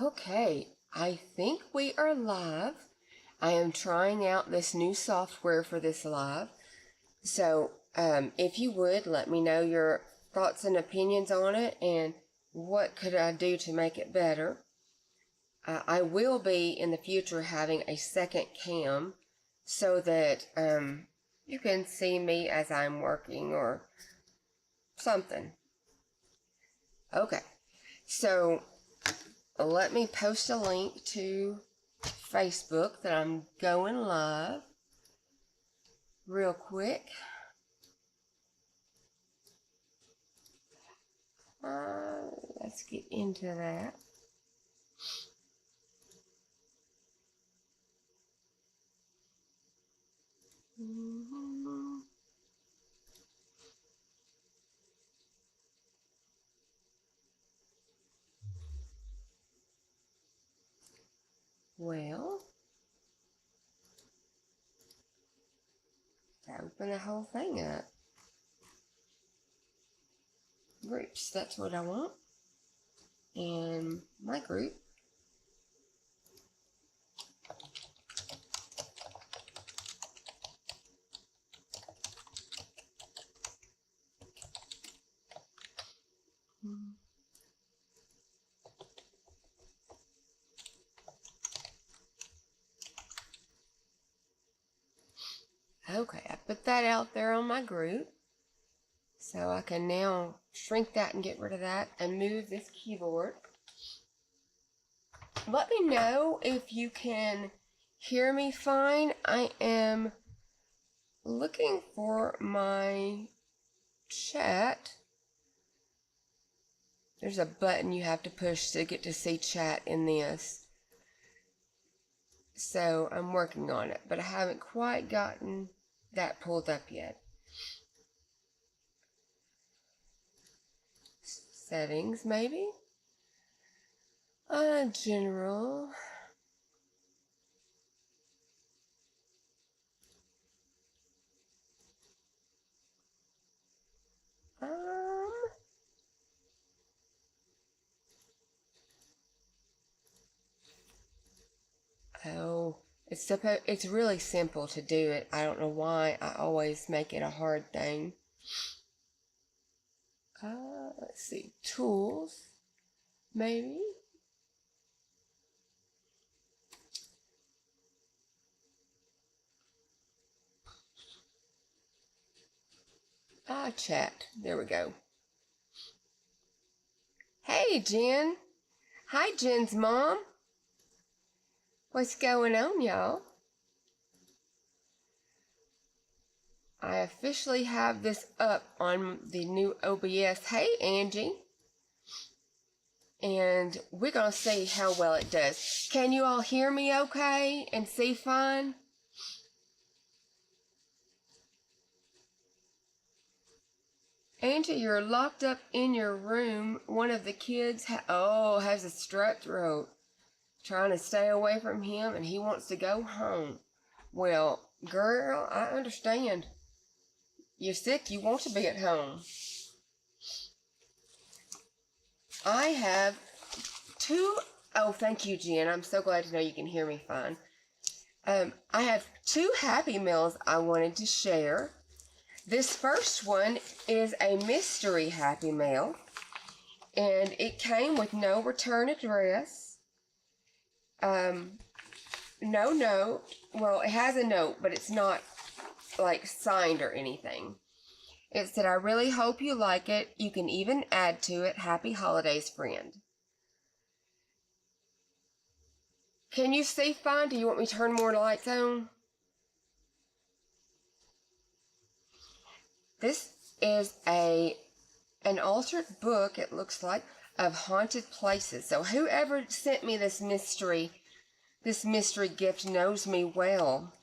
Okay, I think we are live. I am trying out this new software for this live. So if you would, let me know your thoughts and opinions on it and what could I do to make it better. I will be in the future having a second cam so that you can see me as I'm working or something. Okay, so let me post a link to Facebook that I'm going live real quick. Let's get into that. Well, open the whole thing up. Groups, that's what I want. And my group. Okay, I put that out there on my group. So I can now shrink that and get rid of that and move this keyboard. Let me know if you can hear me fine. I am looking for my chat. There's a button you have to push to get to see chat in this. So I'm working on it, but I haven't quite gotten that pulled up yet. Settings, maybe? General. Oh, it's really simple to do it. I don't know why I always make it a hard thing. Let's see, tools, maybe. Chat. There we go. Hey, Jen. Hi, Jen's mom. What's going on, y'all? I officially have this up on the new OBS. Hey, Angie. And we're going to see how well it does. Can you all hear me okay and see fine? Angie, you're locked up in your room. One of the kids has a strep throat. Trying to stay away from him and he wants to go home. Well, girl, I understand. You're sick, you want to be at home. I have thank you, Jen. I'm so glad to know you can hear me fine. I have 2 Happy Meals I wanted to share. This first one is a mystery Happy Meal, and it came with no return address. No note. Well, it has a note, but it's not like signed or anything. It said, I really hope you like it. You can even add to it, Happy Holidays, friend. Can you see fine? Do you want me to turn more lights on? This is an altered book, it looks like, of haunted places. So whoever sent me this mystery gift knows me well.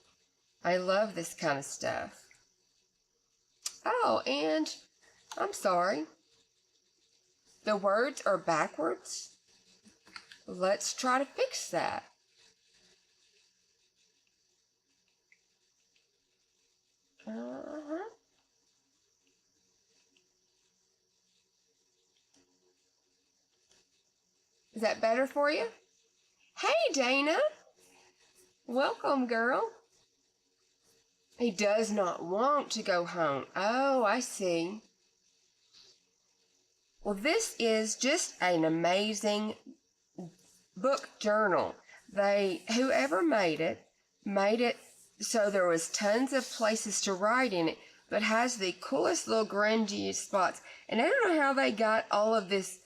I love this kind of stuff. Oh, and I'm sorry. The words are backwards. Let's try to fix that. Is that better for you? Hey, Dana. Welcome, girl. He does not want to go home. Oh, I see. Well, this is just an amazing book journal. Whoever made it so there was tons of places to write in it, but has the coolest little grungy spots. And I don't know how they got all of this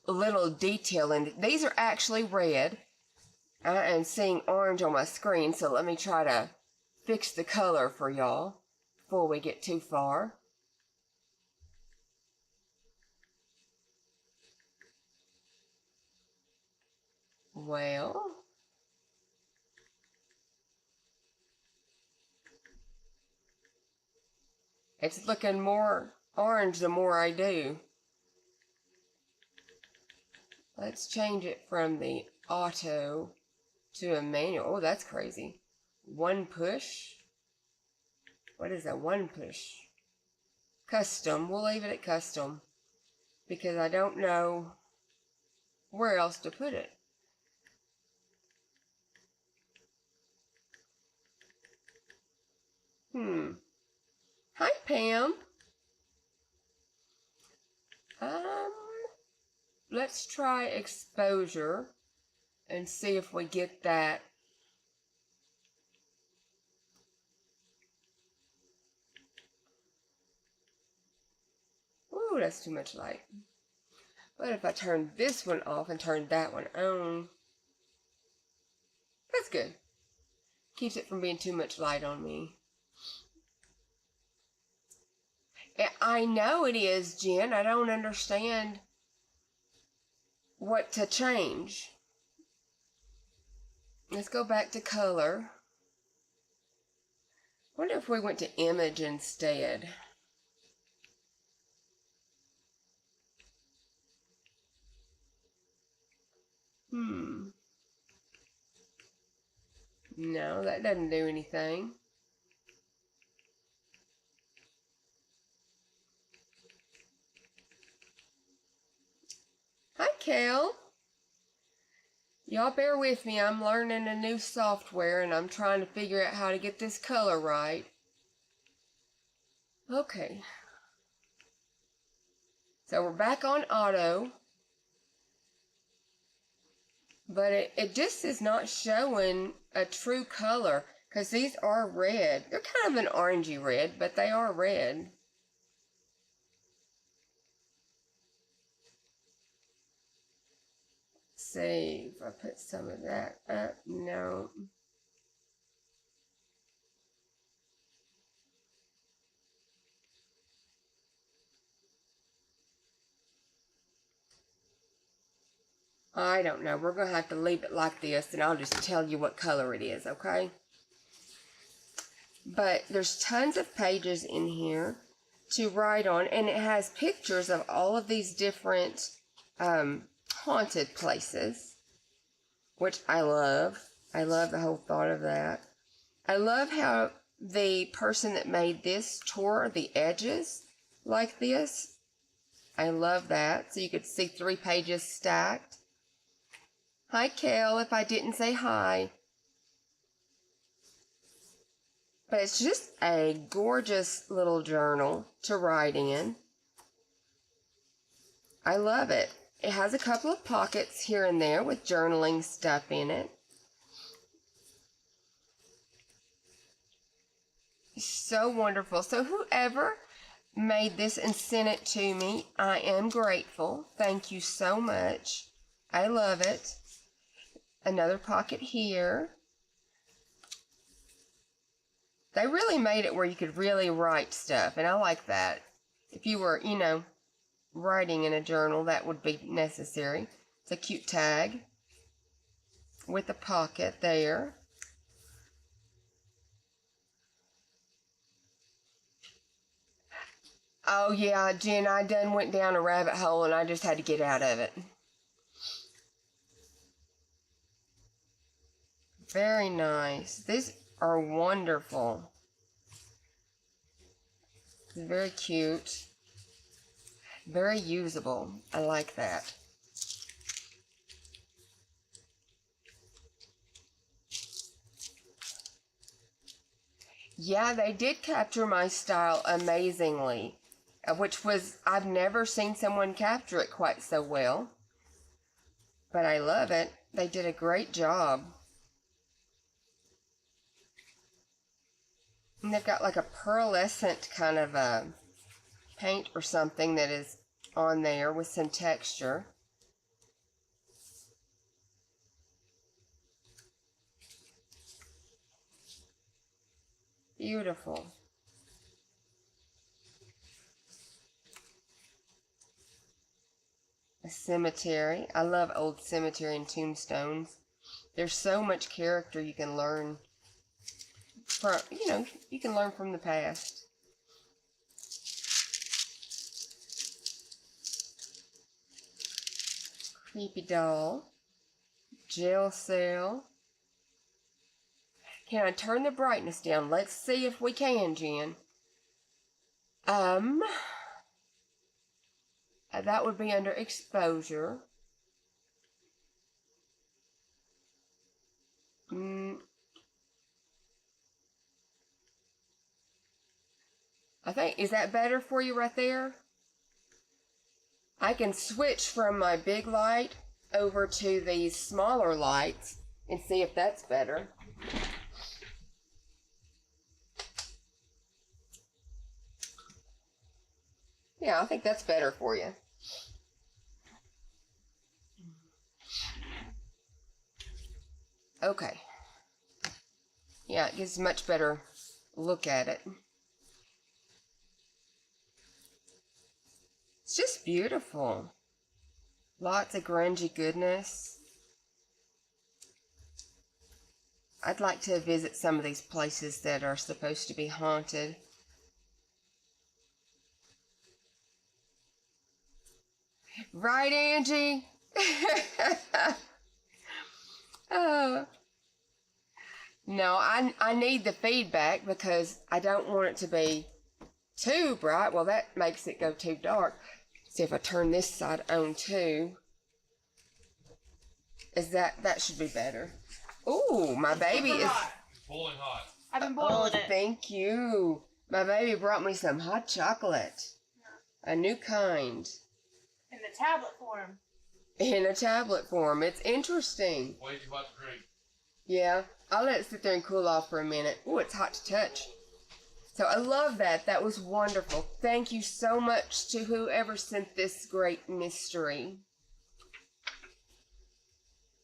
little detail in it. These are actually red. I am seeing orange on my screen, so let me try to fix the color for y'all before we get too far. Well, it's looking more orange the more I do. Let's change it from the auto to a manual. Oh, that's crazy. One push. What is a one push? Custom. We'll leave it at custom because I don't know where else to put it. Hi, Pam. Let's try exposure and see if we get that. Ooh, that's too much light. But if I turn this one off and turn that one on, that's good. Keeps it from being too much light on me. I know it is, Jen. I don't understand what to change. Let's go back to color. Wonder if we went to image instead. No, that doesn't do anything. Hi, Kel. Y'all bear with me. I'm learning a new software and I'm trying to figure out how to get this color right. Okay. So we're back on auto. But it just is not showing a true color because these are red. They're kind of an orangey red, but they are red. Let's see if I put some of that up. No. I don't know. We're going to have to leave it like this, and I'll just tell you what color it is, okay? But there's tons of pages in here to write on, and it has pictures of all of these different haunted places, which I love. I love the whole thought of that. I love how the person that made this tore the edges like this. I love that. So you could see 3 pages stacked. Hi, Kel, if I didn't say hi. But it's just a gorgeous little journal to write in. I love it. It has a couple of pockets here and there with journaling stuff in it. So wonderful. So whoever made this and sent it to me, I am grateful. Thank you so much. I love it. Another pocket here. They really made it where you could really write stuff, and I like that. If you were, writing in a journal, that would be necessary. It's a cute tag with a pocket there. Oh yeah, Jen, I done went down a rabbit hole and I just had to get out of it. Very nice. These are wonderful. Very cute. Very usable. I like that. Yeah, they did capture my style amazingly, which was, I've never seen someone capture it quite so well. But I love it. They did a great job. And they've got like a pearlescent kind of a paint or something that is on there with some texture. Beautiful. A cemetery. I love old cemetery and tombstones. There's so much character you can learn from, you can learn from the past. Creepy doll. Jail cell. Can I turn the brightness down? Let's see if we can, Jen. That would be under exposure. I think, is that better for you right there? I can switch from my big light over to these smaller lights and see if that's better. Yeah, I think that's better for you. Okay. Yeah, it gives a much better look at it. It's just beautiful. Lots of grungy goodness. I'd like to visit some of these places that are supposed to be haunted. Right, Angie? Oh. No, I need the feedback because I don't want it to be too bright. Well, that makes it go too dark. See if I turn this side on too. That should be better. Ooh, my baby is boiling hot. I've been boiling it. Thank you. My baby brought me some hot chocolate. A new kind. In the tablet form. In a tablet form. It's interesting. Way too much to drink. Yeah. I'll let it sit there and cool off for a minute. Ooh, it's hot to touch. So I love that. That was wonderful. Thank you so much to whoever sent this great mystery.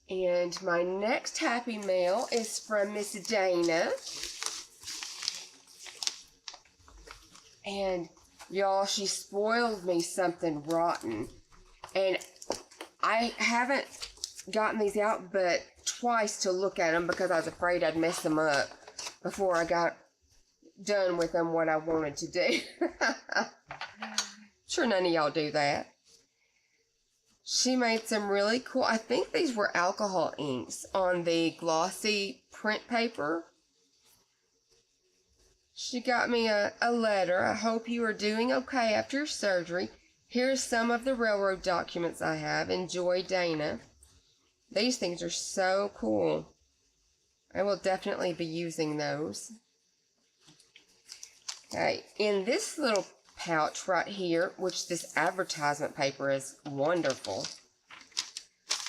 And my next happy mail is from Miss Dana. And y'all, she spoiled me something rotten. And I haven't gotten these out but twice to look at them because I was afraid I'd mess them up before I got done with them what I wanted to do. Sure none of y'all do that. She made some really cool, I think these were alcohol inks on the glossy print paper. She got me a letter. I hope you are doing okay after your surgery. Here's some of the railroad documents I have. Enjoy, Dana. These things are so cool. I will definitely be using those. Okay, in this little pouch right here, which this advertisement paper is wonderful,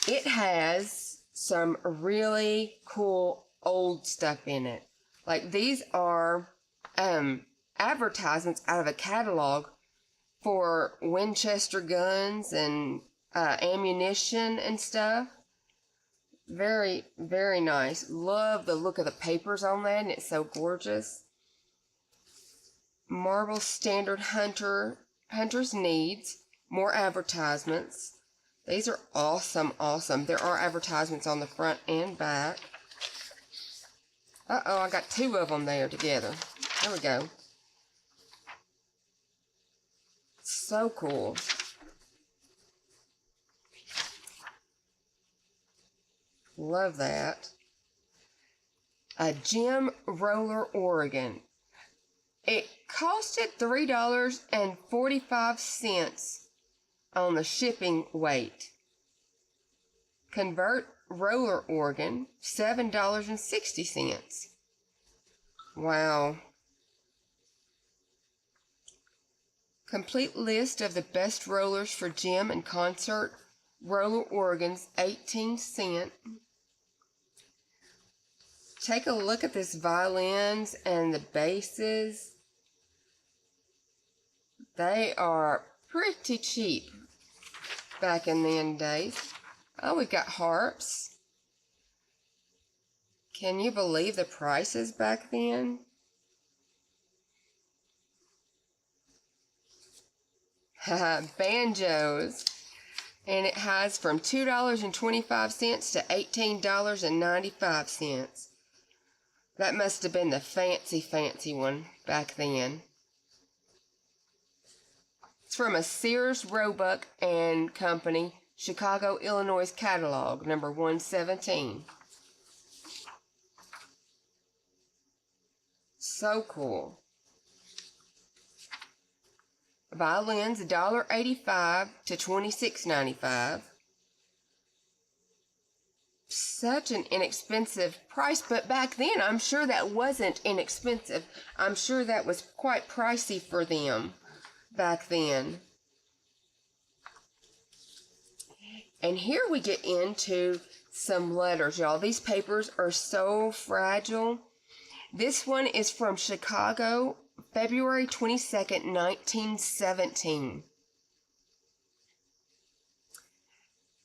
it has some really cool old stuff in it. Like these are advertisements out of a catalog for Winchester guns and ammunition and stuff. Very, very nice. Love the look of the papers on that, and it's so gorgeous. Marble Standard Hunter's Needs. More advertisements. These are awesome, awesome. There are advertisements on the front and back. Uh-oh, I got two of them there together. There we go. So cool. Love that. A Gem Roller Oregon. It costed $3.45 on the shipping weight. Convert Roller Oregon, $7.60. Wow. Complete list of the best rollers for gym and concert roller organs, 18¢. Take a look at this violins and the basses. They are pretty cheap back in the days. Oh, we got harps. Can you believe the prices back then? Banjos. And it has from $2.25 to $18.95. That must have been the fancy one back then. It's from a Sears Roebuck and Company, Chicago, Illinois catalog, number 117. So cool. Violins, $1.85 to $26.95. Such an inexpensive price, but back then I'm sure that wasn't inexpensive. I'm sure that was quite pricey for them back then. And here we get into some letters, y'all. These papers are so fragile. This one is from Chicago, February 22nd, 1917.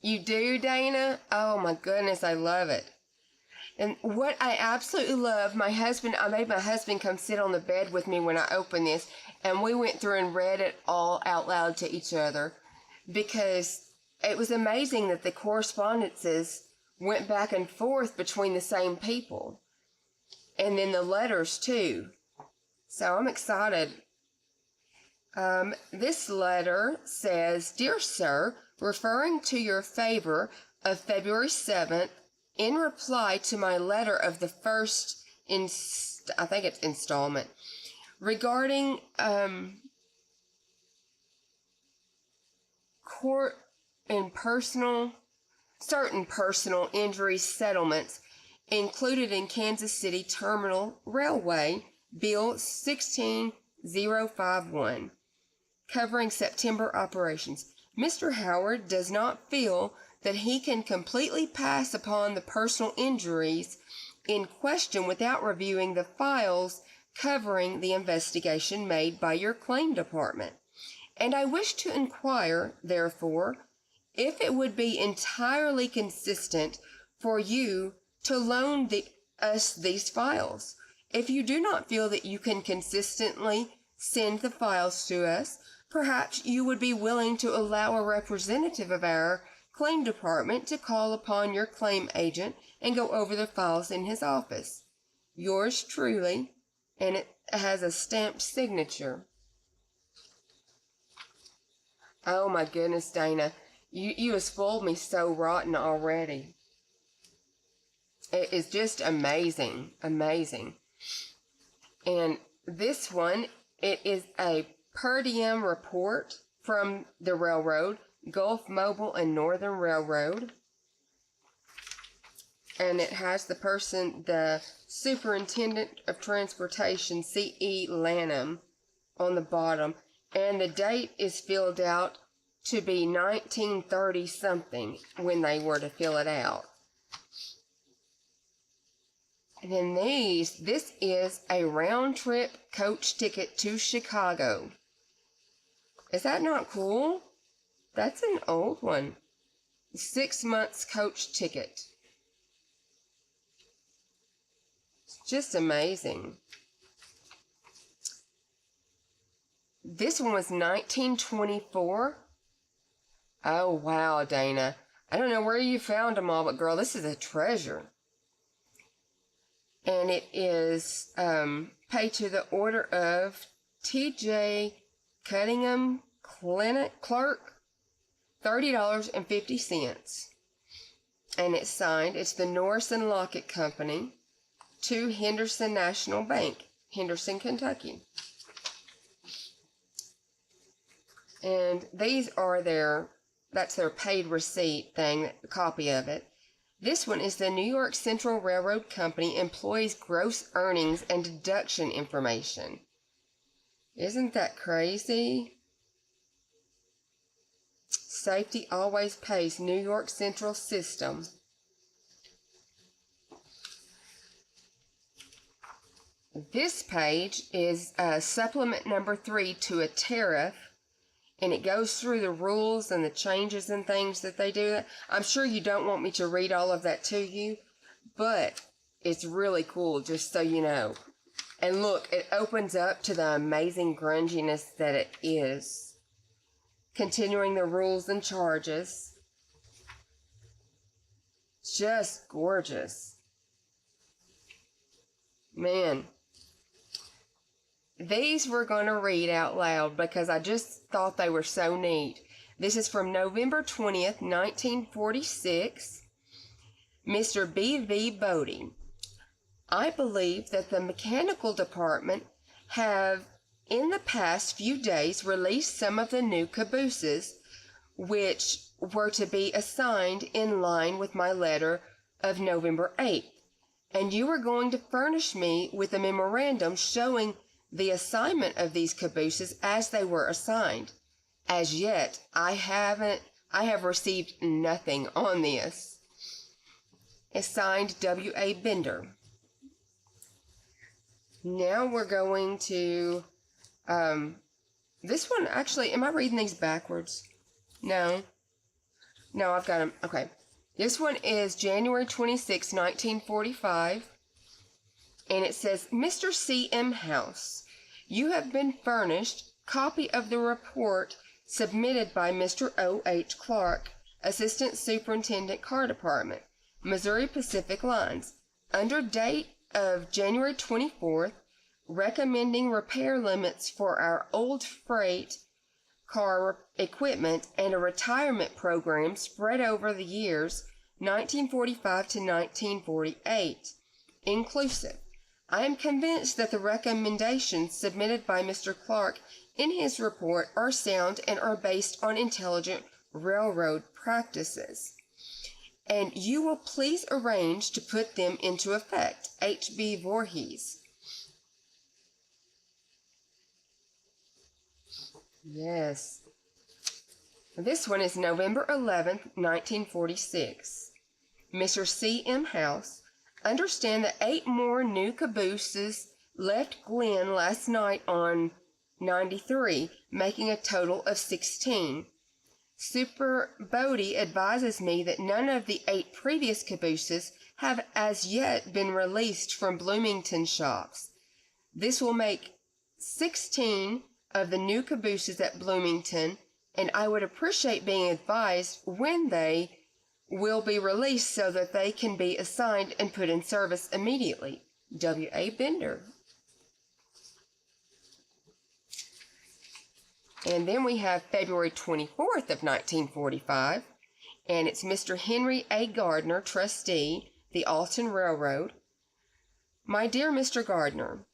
You do, Dana? Oh my goodness, I love it. And what I absolutely love, I made my husband come sit on the bed with me when I opened this, and we went through and read it all out loud to each other, because it was amazing that the correspondences went back and forth between the same people. And then the letters too. So I'm excited. This letter says, "Dear Sir, referring to your favor of February 7th, in reply to my letter of the first, I think it's installment, regarding court and certain personal injury settlements included in Kansas City Terminal Railway Bill 16051, covering September operations. Mr. Howard does not feel that he can completely pass upon the personal injuries in question without reviewing the files covering the investigation made by your claim department. And I wish to inquire, therefore, if it would be entirely consistent for you to loan us these files. If you do not feel that you can consistently send the files to us, perhaps you would be willing to allow a representative of our claim department to call upon your claim agent and go over the files in his office. Yours truly," and it has a stamped signature. Oh my goodness, Dana. You have spoiled me so rotten already. It is just amazing, amazing. And this one, it is a per diem report from the railroad, Gulf Mobile and Northern Railroad. And it has the Superintendent of Transportation, C.E. Lanham, on the bottom. And the date is filled out to be 1930 something when they were to fill it out. And then this is a round trip coach ticket to Chicago. Is that not cool? That's an old one. 6 months coach ticket. It's just amazing. This one was 1924. Oh, wow, Dana. I don't know where you found them all, but girl, this is a treasure. And it is paid to the order of T.J. Cunningham Clerk, $30.50. And it's signed, it's the Norris and Lockett Company, to Henderson National Bank, Henderson, Kentucky. And these are that's their paid receipt thing, a copy of it. This one is the New York Central Railroad Company employees' gross earnings and deduction information. Isn't that crazy? Safety always pays. New York Central System. This page is supplement number 3 to a tariff, and it goes through the rules and the changes and things that they do. I'm sure you don't want me to read all of that to you, but it's really cool, just so you know. And look, it opens up to the amazing grunginess that it is. Continuing the rules and charges. Just gorgeous. Man. These we're going to read out loud because I just thought they were so neat. This is from November 20th, 1946. Mr. B.V. Bodie. I believe that the mechanical department have in the past few days released some of the new cabooses which were to be assigned in line with my letter of November 8th, and you are going to furnish me with a memorandum showing the assignment of these cabooses as they were assigned. As yet, I have received nothing on this. It's signed W.A. Bender. Now we're going to, this one, actually, am I reading these backwards? No. No, I've got them. Okay. This one is January 26, 1945. And it says, Mr. C.M. House, you have been furnished copy of the report submitted by Mr. O.H. Clark, Assistant Superintendent Car Department, Missouri Pacific Lines, under date of January 24th, recommending repair limits for our old freight car equipment and a retirement program spread over the years 1945 to 1948, inclusive. I am convinced that the recommendations submitted by Mr. Clark in his report are sound and are based on intelligent railroad practices. And you will please arrange to put them into effect. H.B. Voorhees. Yes. This one is November 11th, 1946. Mr. C.M. House, understand that 8 more new cabooses left Glen last night on 93, making a total of 16. Super Bodie advises me that none of the 8 previous cabooses have as yet been released from Bloomington shops. This will make 16 of the new cabooses at Bloomington, and I would appreciate being advised when they will be released so that they can be assigned and put in service immediately. W.A. Bender. And then we have February 24th of 1945, and it's Mr. Henry A. Gardner, trustee, the Alton Railroad. My dear Mr. Gardner,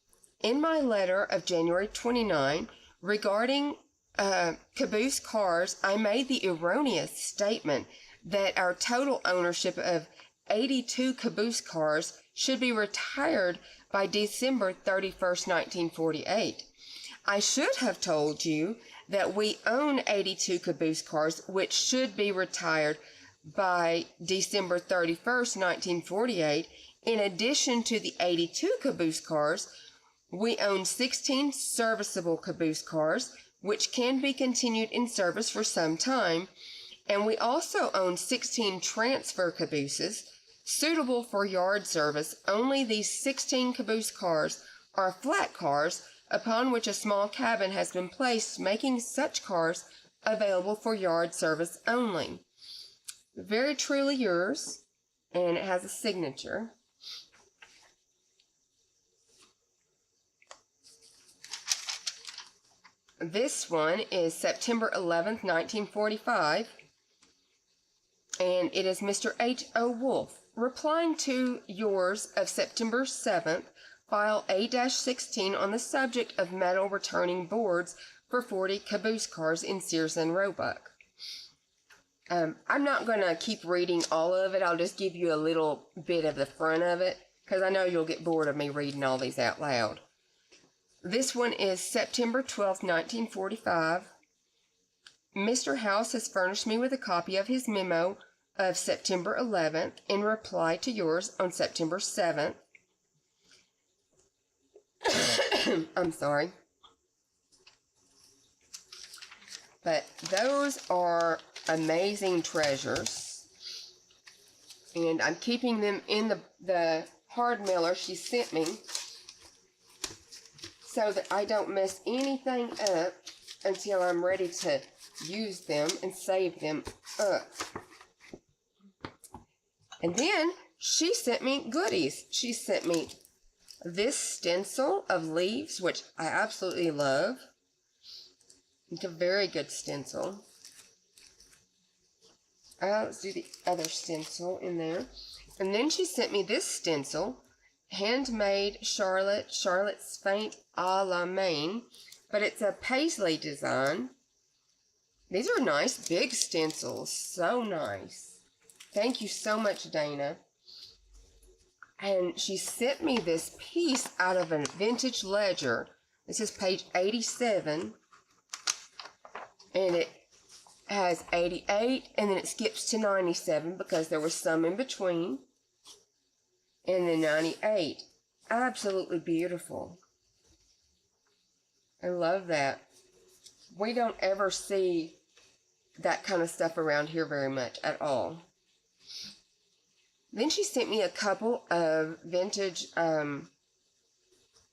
in my letter of January 29, regarding caboose cars, I made the erroneous statement that our total ownership of 82 caboose cars should be retired by December 31st, 1948. I should have told you that we own 82 caboose cars which should be retired by December 31st, 1948. In addition to the 82 caboose cars, we own 16 serviceable caboose cars which can be continued in service for some time, and we also own 16 transfer cabooses suitable for yard service. Only these 16 caboose cars are flat cars upon which a small cabin has been placed, making such cars available for yard service only. Very truly yours, and it has a signature. This one is September 11th, 1945, and it is Mr. H.O. Wolfe, replying to yours of September 7th, file A-16 on the subject of metal returning boards for 40 caboose cars in Sears and Roebuck. I'm not going to keep reading all of it. I'll just give you a little bit of the front of it, because I know you'll get bored of me reading all these out loud. This one is September 12th, 1945, Mr. House has furnished me with a copy of his memo of September 11th in reply to yours on September 7th. I'm sorry. But those are amazing treasures. And I'm keeping them in the hard mailer she sent me so that I don't mess anything up until I'm ready to use them and save them up. And then she sent me goodies. She sent me this stencil of leaves, which I absolutely love. It's a very good stencil. Let's do the other stencil in there. And then she sent me this stencil, handmade Charlotte's Faint a la Main, but it's a paisley design. These are nice big stencils, so nice. Thank you so much, Dana. And she sent me this piece out of a vintage ledger. This is page 87. And it has 88, and then it skips to 97 because there was some in between. And then 98. Absolutely beautiful. I love that. We don't ever see that kind of stuff around here very much at all. Then she sent me a couple of vintage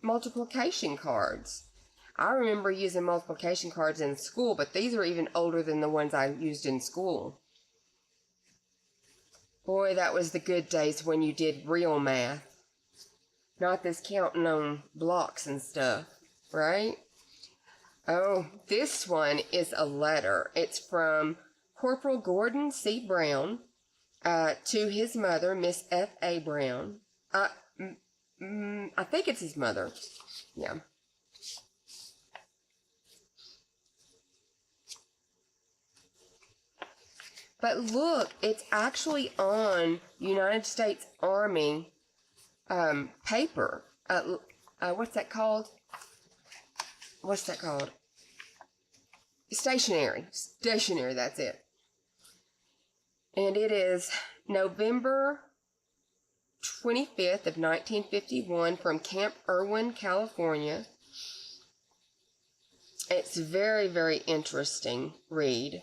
multiplication cards. I remember using multiplication cards in school, but these are even older than the ones I used in school. Boy, that was the good days when you did real math. Not this counting on blocks and stuff, right? Oh, this one is a letter. It's from Corporal Gordon C. Brown to his mother, Miss F.A. Brown. I think it's his mother. Yeah. But look, it's actually on United States Army paper. What's that called? Stationery. Stationery, that's it. And it is November 25th of 1951 from Camp Irwin, California. It's very, very interesting read.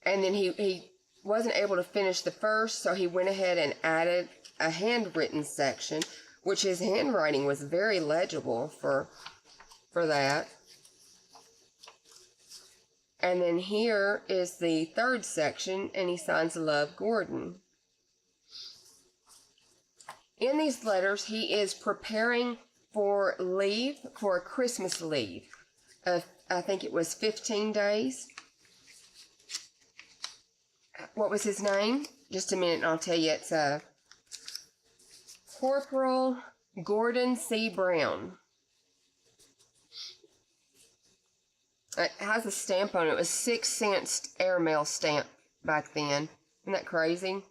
And then he wasn't able to finish the first, so he went ahead and added a handwritten section, which his handwriting was very legible for that. And then here is the third section, and he signs Love, Gordon. In these letters, he is preparing for leave, for a Christmas leave. I think it was 15 days. What was his name? Just a minute and I'll tell you. It's Corporal Gordon C. Brown. It has a stamp on it. It was 6-cent airmail stamp back then. Isn't that crazy?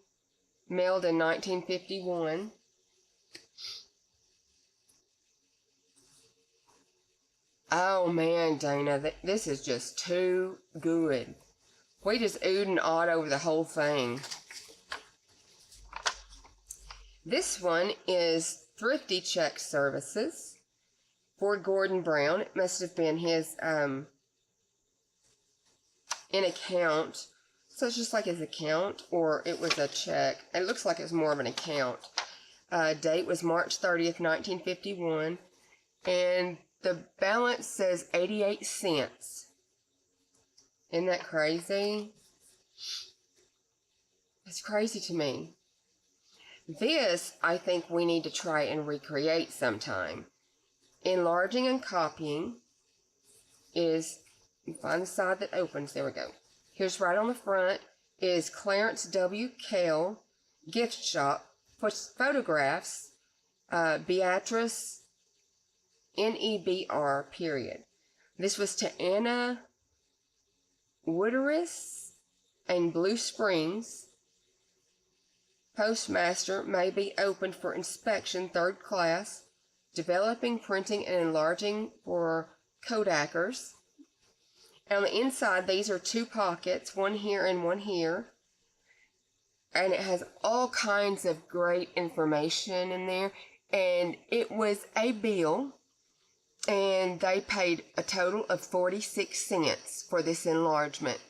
Mailed in 1951. Oh man, Dana, this is just too good. We just oohed and awed over the whole thing. This one is Thrifty Check Services for Gordon Brown. It must have been his an account. So it's just like his account, or it was a check. It looks like it's more of an account. Date was March 30th, 1951. And the balance says 88 cents. Isn't that crazy? It's crazy to me. This, I think we need to try and recreate sometime. Enlarging and copying is, find the side that opens, there we go. Here's right on the front is Clarence W. Cale Gift Shop, photographs, Beatrice, Nebr, period. This was to Anna Wooderis and Blue Springs. Postmaster may be opened for inspection, 3rd class. Developing, printing, and enlarging for Kodakers. On the inside, these are 2 pockets, one here and one here. And it has all kinds of great information in there. And it was a bill, and they paid a total of 46 cents for this enlargement,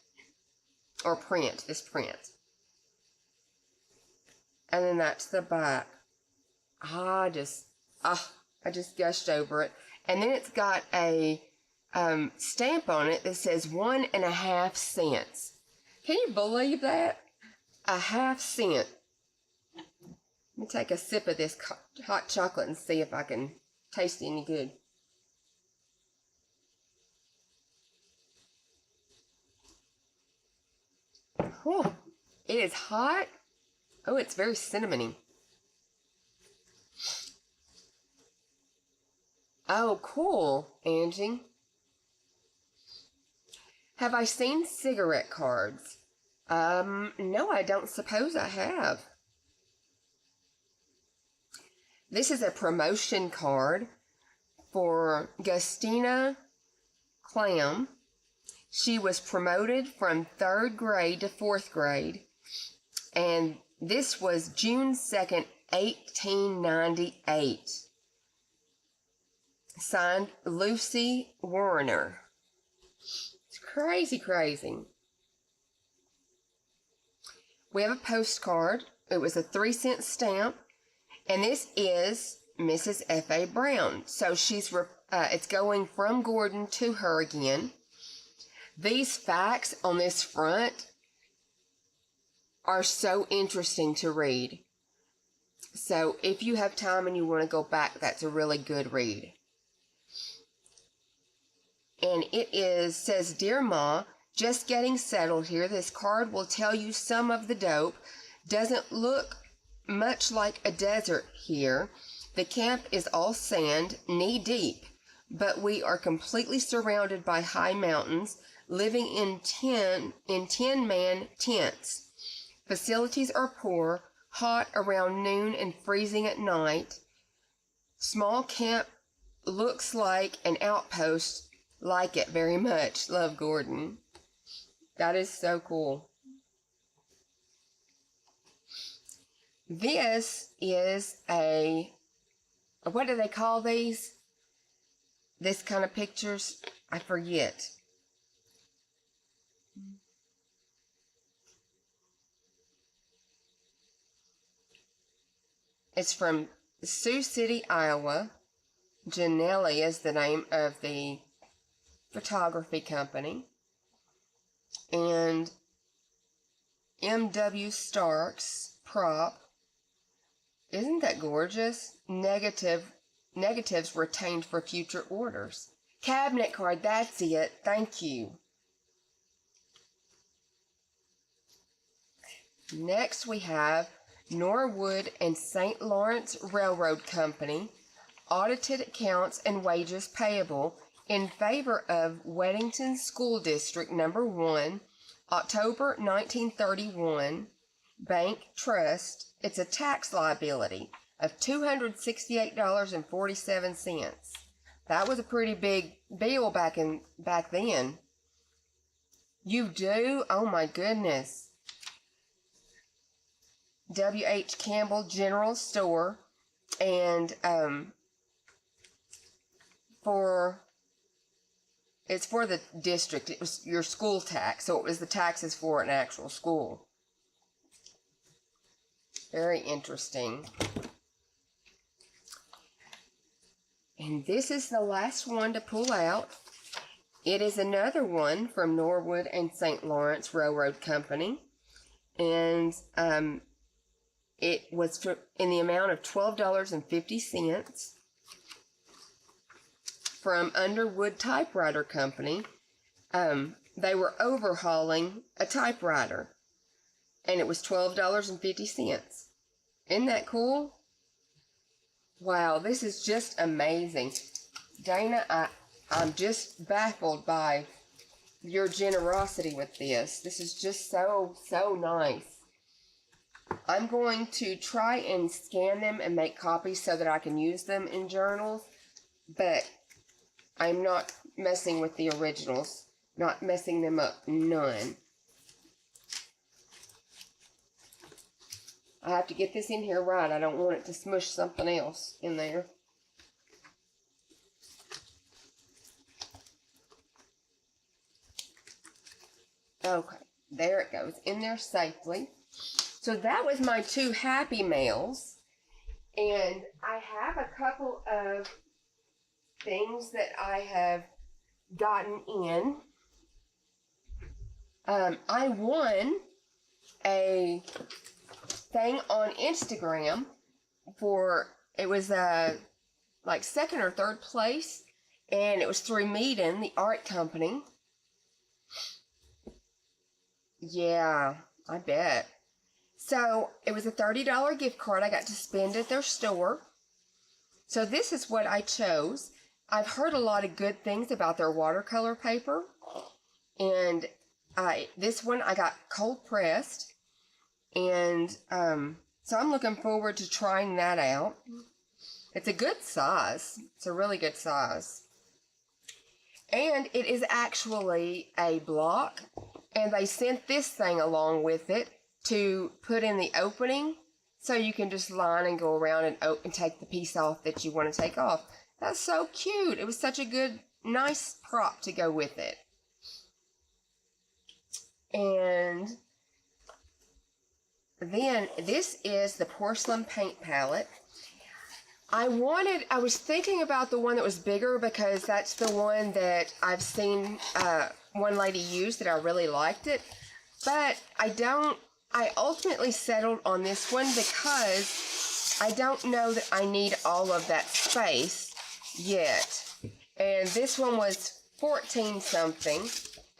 or print, this print. And then that's the back. I just gushed over it. And then it's got a stamp on it that says 1.5 cents. Can you believe that? 1/2 cent. Let me take a sip of this hot chocolate and see if I can taste any good. Oh, it is hot. Oh, it's very cinnamony. Oh, cool, Angie. Have I seen cigarette cards? No, I don't suppose I have. This is a promotion card for Gustina Clam. She was promoted from 3rd grade to 4th grade, and this was June 2nd, 1898. Signed, Lucy Warner. It's crazy, crazy. We have a postcard. It was a 3-cent stamp, and this is Mrs. F.A. Brown. So it's going from Gordon to her again. These facts on this front are so interesting to read. So if you have time and you want to go back, that's a really good read. And it says, Dear Ma, just getting settled here. This card will tell you some of the dope. Doesn't look much like a desert here. The camp is all sand, knee deep, but we are completely surrounded by high mountains, living in 10-man tents. Facilities are poor, hot around noon and freezing at night. Small camp looks like an outpost. Like it very much. Love, Gordon. That is so cool. This is what do they call these? This kind of pictures? I forget. It's from Sioux City, Iowa. Janelli is the name of the photography company. And M.W. Starks prop. Isn't that gorgeous? Negatives retained for future orders. Cabinet card, that's it. Thank you. Next we have Norwood and St. Lawrence Railroad Company. Audited accounts and wages payable in favor of Weddington School District Number 1, October 1931, Bank Trust. It's a tax liability of $268.47. That was a pretty big bill back then. You do? Oh my goodness. W.H. Campbell General Store, and it's for the district. It was your school tax, so it was the taxes for an actual school. Very interesting. And this is the last one to pull out. It is another one from Norwood and St. Lawrence Railroad Company, and it was in the amount of $12.50 from Underwood Typewriter Company. They were overhauling a typewriter, and it was $12.50. Isn't that cool? Wow, this is just amazing. Dana, I'm just baffled by your generosity with this. This is just so nice. I'm going to try and scan them and make copies so that I can use them in journals, but I'm not messing with the originals. Not messing them up none. I have to get this in here right. I don't want it to smush something else in there. Okay, there it goes in there safely. So that was my 2 happy mails. And I have a couple of things that I have gotten in. I won a thing on Instagram for, it was like 2nd or 3rd place, and it was through Meeden, the art company. Yeah, I bet. So it was a $30 gift card I got to spend at their store. So this is what I chose. I've heard a lot of good things about their watercolor paper, and this one I got cold pressed, and so I'm looking forward to trying that out. It's a good size. It's a really good size. And it is actually a block, and they sent this thing along with it to put in the opening, so you can just line and go around and take the piece off that you want to take off. That's so cute. It was such a good, nice prop to go with it. And then this is the porcelain paint palette. I was thinking about the one that was bigger because that's the one that I've seen one lady use that I really liked it. But I ultimately settled on this one because I don't know that I need all of that space yet. And this one was 14 something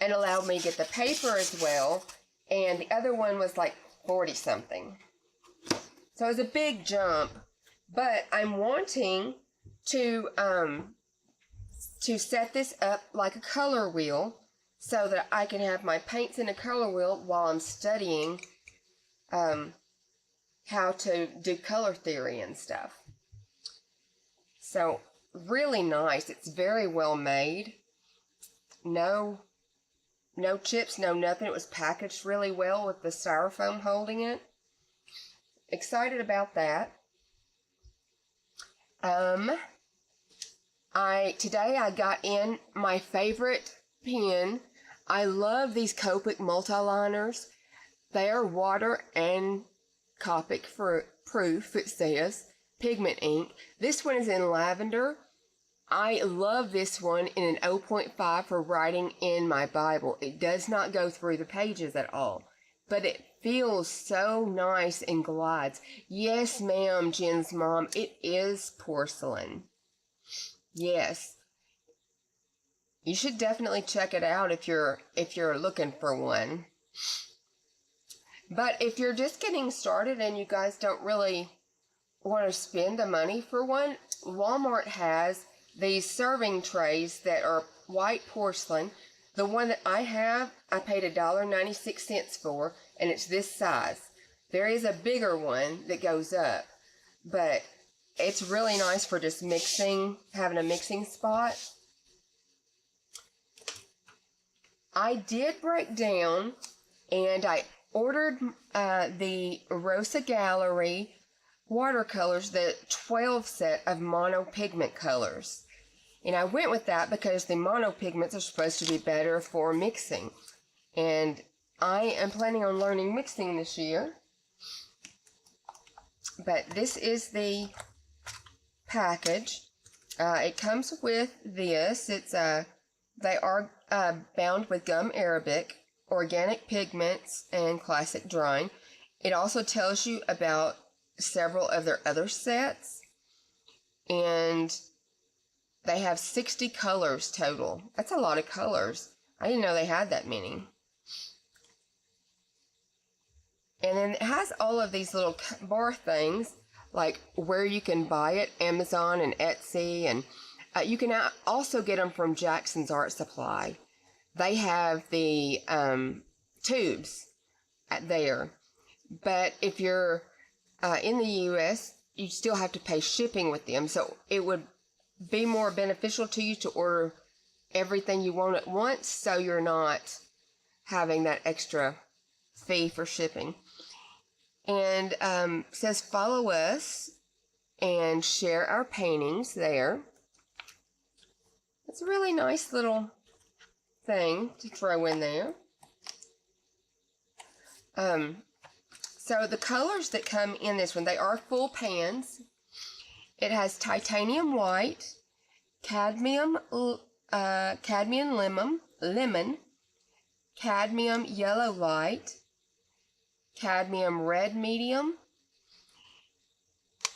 and allowed me to get the paper as well. And the other one was like 40 something. So it was a big jump. But I'm wanting to set this up like a color wheel so that I can have my paints in a color wheel while I'm studying how to do color theory and stuff. So really nice. It's very well made. No chips, no nothing. It was packaged really well with the styrofoam holding it. Excited about that. Today I got in my favorite pen. I love these Copic multiliners. They are water and Copic proof, it says. Pigment ink. This one is in lavender. I love this one in an 0.5 for writing in my Bible. It does not go through the pages at all, but it feels so nice and glides. Yes, ma'am, Jen's mom, it is porcelain. Yes. You should definitely check it out if you're looking for one. But if you're just getting started and you guys don't really want to spend the money for one, Walmart has these serving trays that are white porcelain. The one that I have, I paid $1.96 for, and it's this size. There is a bigger one that goes up, but it's really nice for just mixing, having a mixing spot. I did break down, and I ordered the Rosa Gallery watercolors, the 12 set of monopigment colors. And I went with that because the monopigments are supposed to be better for mixing. And I am planning on learning mixing this year. But this is the package. It comes with this. They are bound with gum arabic, organic pigments, and classic drawing. It also tells you about several of their other sets. And they have 60 colors total. That's a lot of colors. I didn't know they had that many. And then it has all of these little bar things, like where you can buy it, Amazon and Etsy. And you can also get them from Jackson's Art Supply. They have the tubes there. But if you're in the U.S., you still have to pay shipping with them. So it would be more beneficial to you to order everything you want at once, so you're not having that extra fee for shipping. And says follow us and share our paintings there. It's a really nice little thing to throw in there. So the colors that come in this one, they are full pans. It has titanium white, cadmium lemon, cadmium yellow light, cadmium red medium,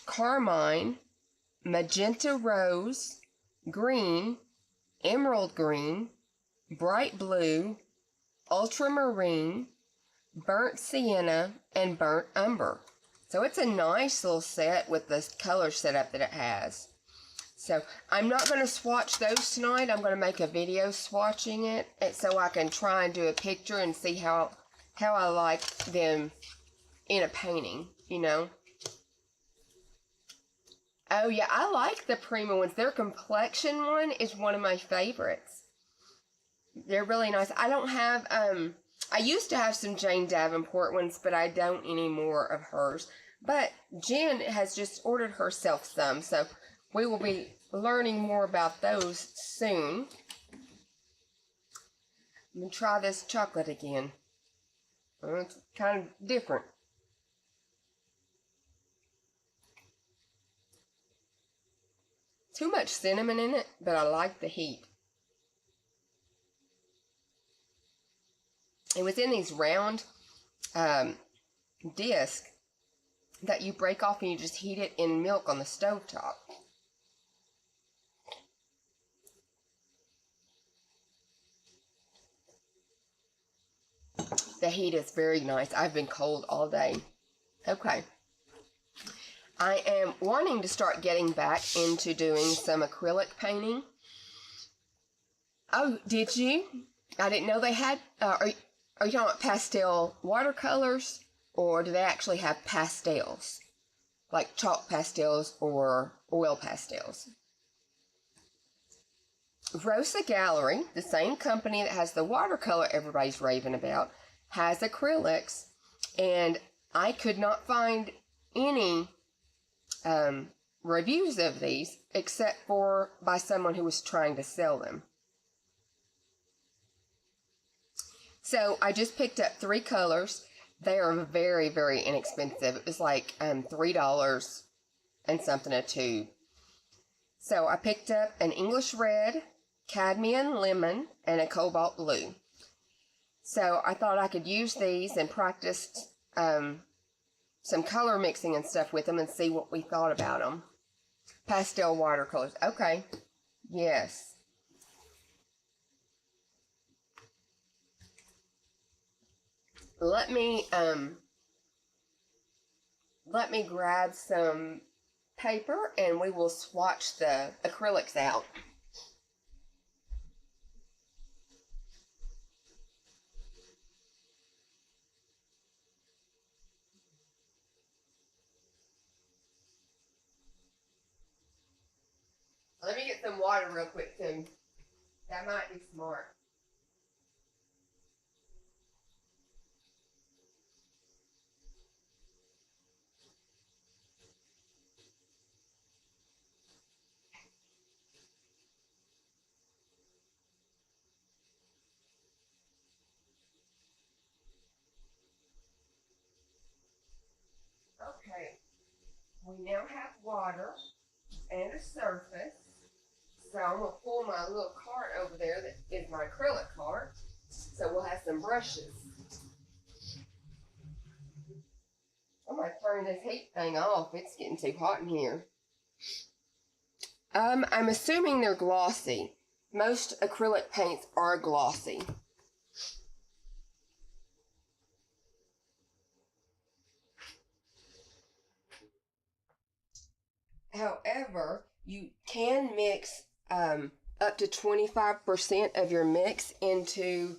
carmine, magenta rose, green, emerald green, bright blue, ultramarine, burnt sienna, and burnt umber. So it's a nice little set with the color setup that it has. So I'm not going to swatch those tonight. I'm going to make a video swatching it so I can try and do a picture and see how I like them in a painting, you know. Oh yeah, I like the Prima ones. Their complexion one is one of my favorites. They're really nice. I don't have, I used to have some Jane Davenport ones, but I don't anymore of hers. But Jen has just ordered herself some, so we will be learning more about those soon. I'm going to try this chocolate again. It's kind of different. Too much cinnamon in it, but I like the heat. It was in these round discs that you break off and you just heat it in milk on the stovetop. The heat is very nice. I've been cold all day. Okay. I am wanting to start getting back into doing some acrylic painting. Oh, did you? I didn't know they had, are you talking about pastel watercolors, or do they actually have pastels? Like chalk pastels or oil pastels? Rosa Gallery, the same company that has the watercolor everybody's raving about, has acrylics, and I could not find any reviews of these except for by someone who was trying to sell them. So I just picked up 3 colors. They are very, very inexpensive. It was like $3 and something a tube. So I picked up an English red, cadmium lemon, and a cobalt blue. So I thought I could use these and practice some color mixing and stuff with them and see what we thought about them. Pastel watercolors. Okay. Yes. Let me grab some paper and we will swatch the acrylics out. Let me get some water real quick too. That might be smart. Okay, we now have water and a surface. So I'm going to pull my little cart over there that is my acrylic cart. So we'll have some brushes. I'm going to turn this heat thing off. It's getting too hot in here. I'm assuming they're glossy. Most acrylic paints are glossy. However, you can mix up to 25% of your mix into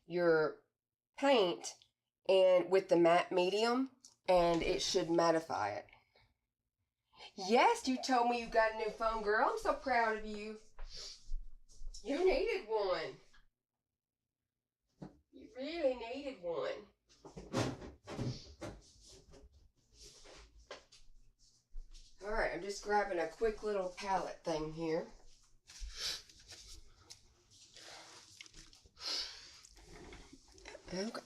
your paint and with the matte medium, and it should mattify it. Yes, you told me you got a new phone, girl. I'm so proud of you. You needed grabbing a quick little palette thing here.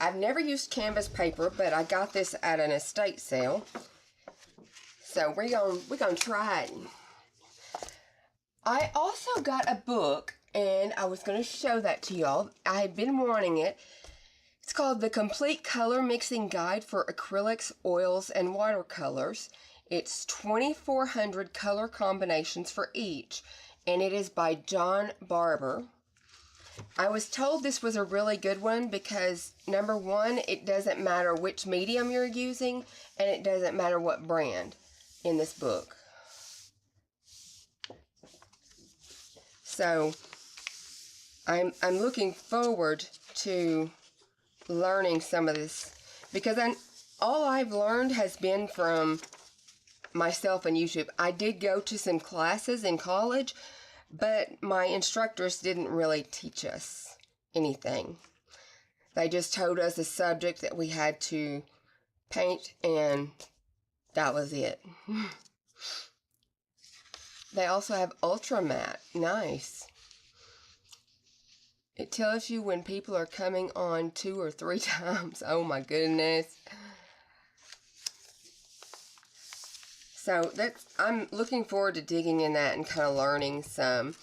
I've never used canvas paper, but I got this at an estate sale. So we're gonna try it. I also got a book, and I was gonna show that to y'all. I had been wanting it. It's called The Complete Color Mixing Guide for Acrylics, Oils, and Watercolors. It's 2,400 color combinations for each, and it is by John Barber. I was told this was a really good one because, number one, it doesn't matter which medium you're using, and it doesn't matter what brand in this book. So, I'm looking forward to learning some of this, because all I've learned has been from myself and YouTube. I did go to some classes in college, but my instructors didn't really teach us anything. They just told us a subject that we had to paint, and that was it. They also have Ultra Matte. Nice. It tells you when people are coming on 2 or 3 times. Oh my goodness. So I'm looking forward to digging in that and kind of learning some.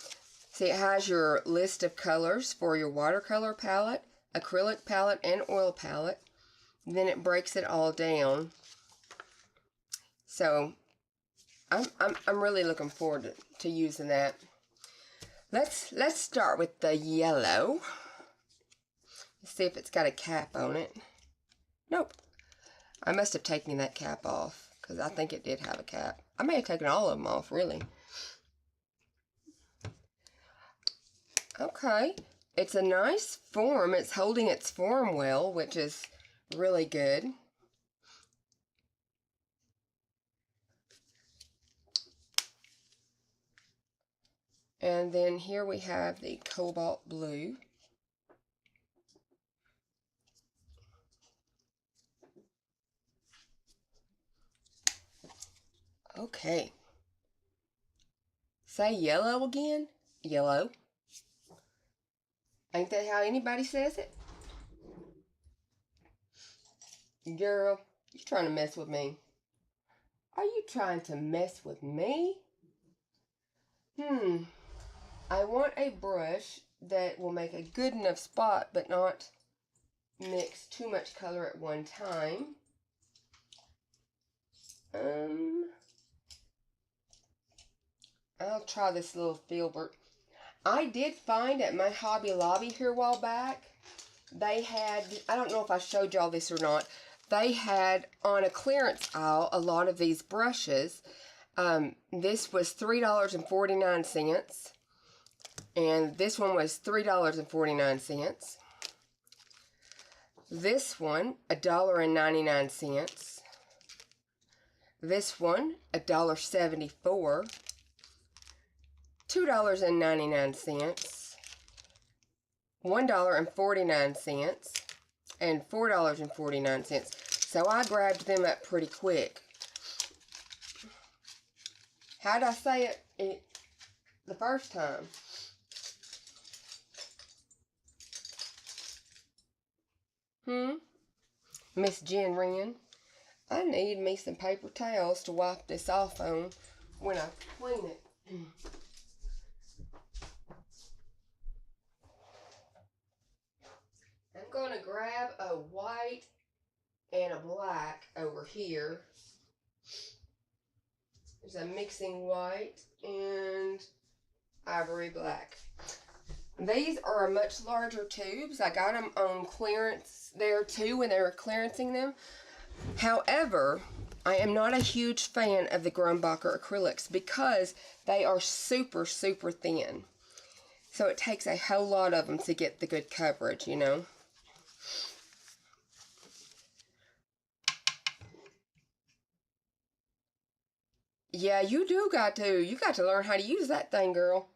See, it has your list of colors for your watercolor palette, acrylic palette, and oil palette. Then it breaks it all down. So I'm really looking forward to using that. Let's start with the yellow. Let's see if it's got a cap on it. Nope. I must have taken that cap off, because I think it did have a cap. I may have taken all of them off, really. Okay. It's a nice form. It's holding its form well, which is really good. And then here we have the cobalt blue. Okay. Say yellow again. Yellow. Ain't that how anybody says it? Girl, you trying to mess with me? Are you trying to mess with me? I want a brush that will make a good enough spot, but not mix too much color at one time. I'll try this little filbert. I did find at my Hobby Lobby here a while back, they had, I don't know if I showed y'all this or not, they had on a clearance aisle a lot of these brushes. This was $3.49, and this one was $3.49. This one, $1.99. This one, $1.74. $2.99, $1.49, and $4.49. So I grabbed them up pretty quick. How'd I say it the first time? Miss Jen Wren. I need me some paper towels to wipe this off on when I clean it. I'm going to grab a white and a black over here. There's a mixing white and ivory black. These are much larger tubes. I got them on clearance there too when they were clearancing them. However, I am not a huge fan of the Grumbacher acrylics because they are super, super thin. So it takes a whole lot of them to get the good coverage, you know. Yeah, you got to learn how to use that thing, girl.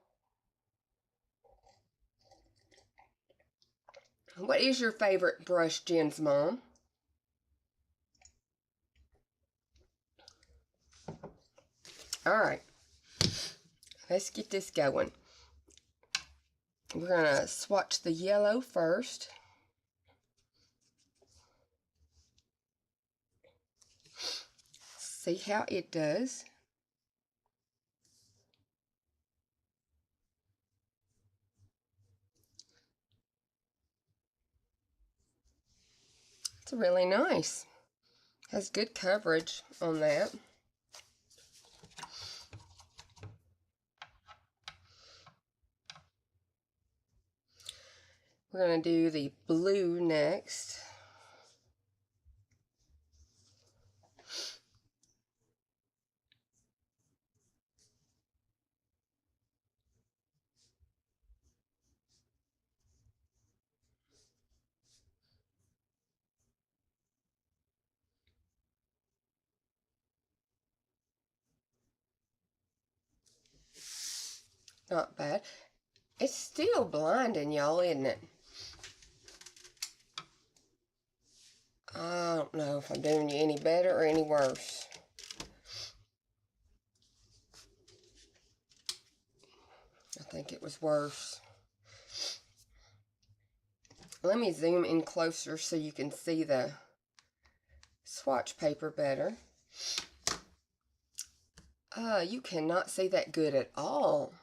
What is your favorite brush, Jen's mom? Alright, let's get this going. We're going to swatch the yellow first. See how it does. It's really nice. Has good coverage on that. We're going to do the blue next. Not bad. It's still blinding, y'all, isn't it? I don't know if I'm doing you any better or any worse. I think it was worse. Let me zoom in closer so you can see the swatch paper better. You cannot see that good at all.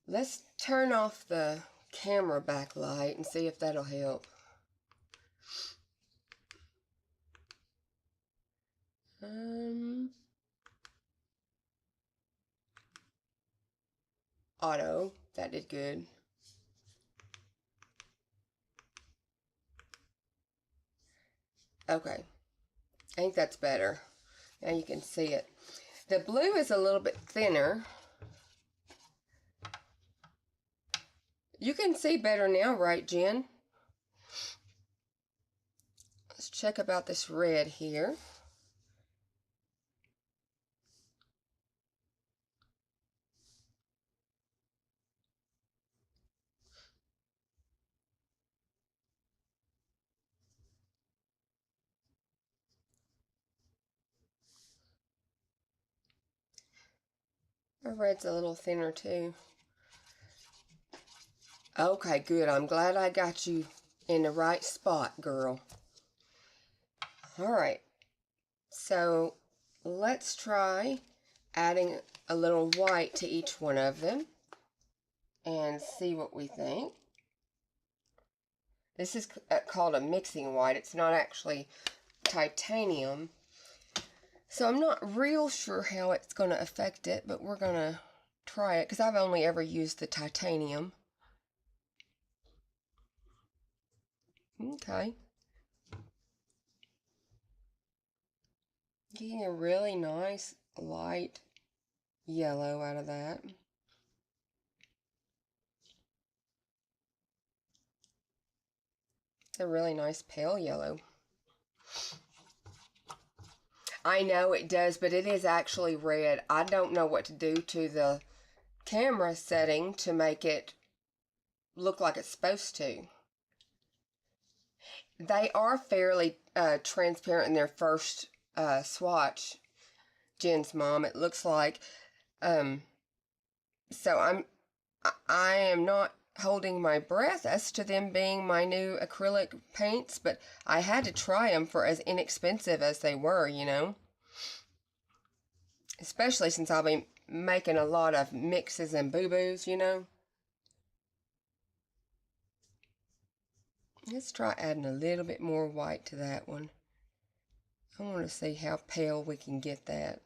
Let's turn off the camera backlight and see if that'll help. Auto, that did good. Okay, I think that's better. Now you can see it. The blue is a little bit thinner. You can see better now, right, Jen? Let's check about this red here. The red's a little thinner too. Okay, good. I'm glad I got you in the right spot, girl. All right. So let's try adding a little white to each one of them and see what we think. This is called a mixing white. It's not actually titanium. So I'm not real sure how it's going to affect it, but we're going to try it because I've only ever used the titanium. Okay. Getting a really nice light yellow out of that. It's a really nice pale yellow. I know it does, but it is actually red. I don't know what to do to the camera setting to make it look like it's supposed to. They are fairly transparent in their first swatch, Jen's mom, it looks like. So I am not holding my breath as to them being my new acrylic paints, but I had to try them for as inexpensive as they were, you know. Especially since I'll be making a lot of mixes and boo-boos, you know. Let's try adding a little bit more white to that one. I want to see how pale we can get that.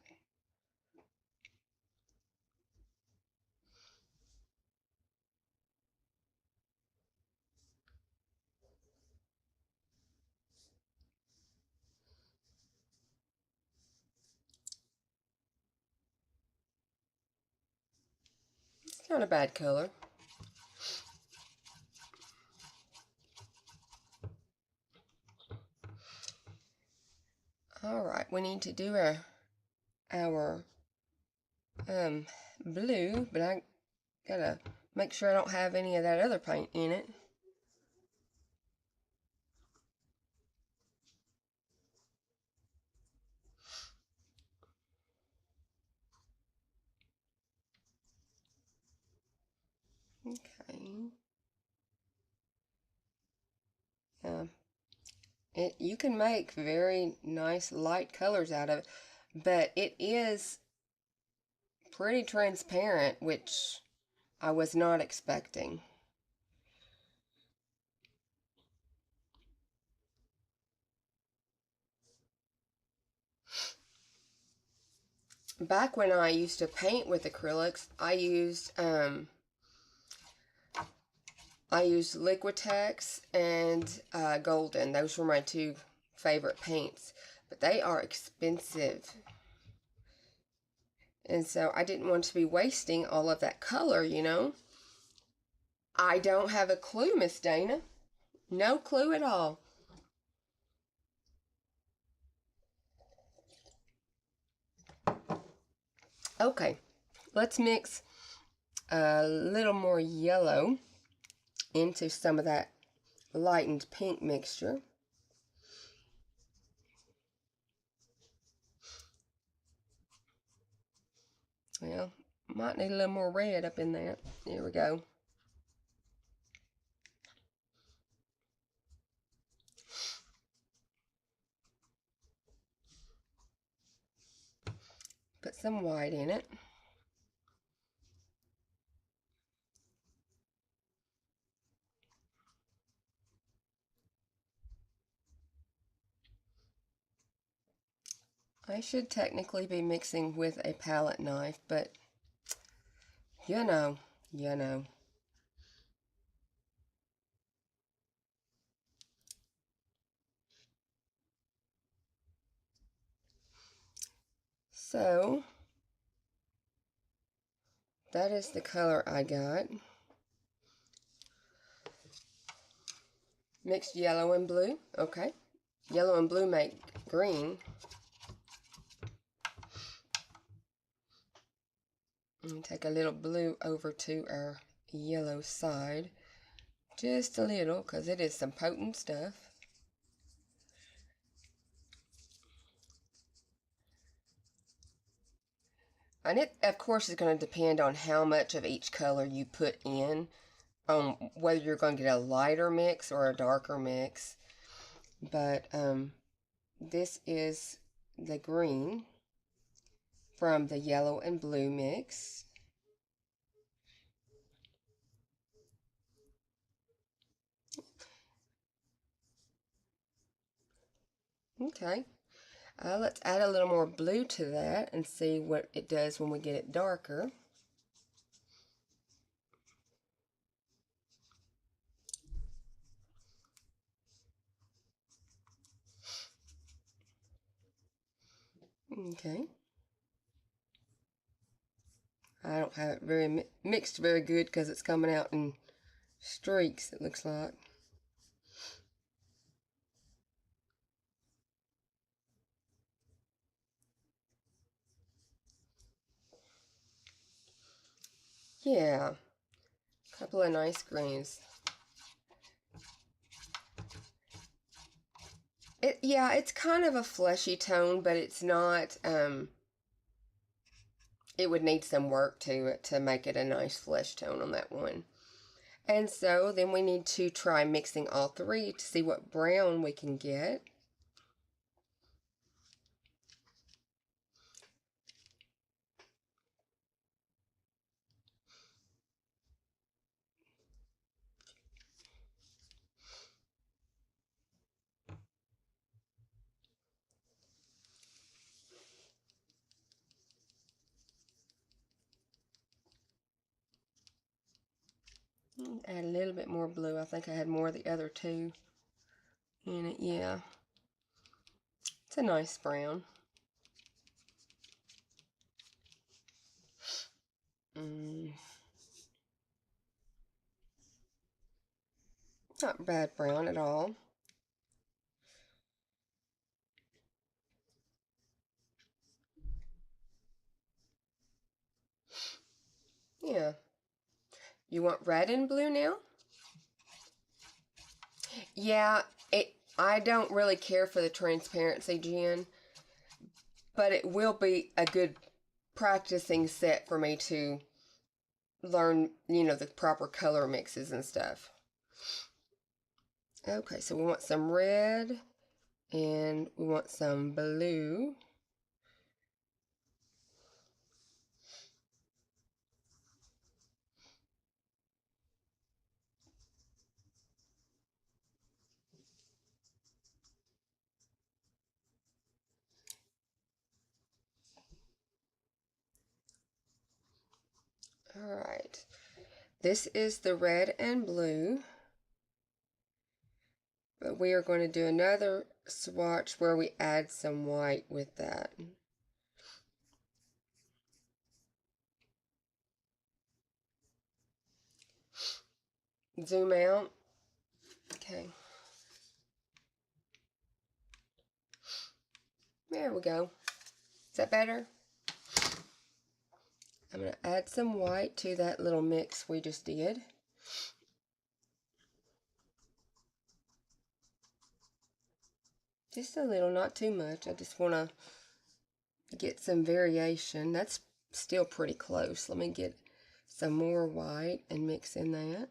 It's not a bad color. Alright, we need to do our blue, but I gotta make sure I don't have any of that other paint in it. You can make very nice light colors out of it, but it is pretty transparent, which I was not expecting. Back when I used to paint with acrylics, I used Liquitex and Golden. Those were my two favorite paints, but they are expensive. And so I didn't want to be wasting all of that color, you know. I don't have a clue, Miss Dana. No clue at all. Okay, let's mix a little more yellow into some of that lightened pink mixture. Well, might need a little more red up in there. There we go. Put some white in it. I should technically be mixing with a palette knife, but you know. So, that is the color I got. Mixed yellow and blue. Okay. Yellow and blue make green. And take a little blue over to our yellow side. Just a little, because it is some potent stuff. And it, of course, is going to depend on how much of each color you put in, on whether you're going to get a lighter mix or a darker mix. But this is the green from the yellow and blue mix. Okay, let's add a little more blue to that and see what it does when we get it darker. Okay. I don't have it very mixed very good because it's coming out in streaks, it looks like. Yeah, a couple of nice greens. Yeah, it's kind of a fleshy tone, but it's not, it would need some work to it to make it a nice flesh tone on that one. And so then we need to try mixing all three to see what brown we can get. Add a little bit more blue. I think I had more of the other two in it. Yeah. It's a nice brown. Not bad brown at all. Yeah. You want red and blue now? Yeah, I don't really care for the transparency, Jen, but it will be a good practicing set for me to learn, you know, the proper color mixes and stuff. Okay, so we want some red And we want some blue. All right. This is the red and blue. But we are going to do another swatch where we add some white with that. Zoom out. Okay. There we go. Is that better? I'm going to add some white to that little mix we just did. Just a little, not too much. I just want to get some variation. That's still pretty close. Let me get some more white and mix in that.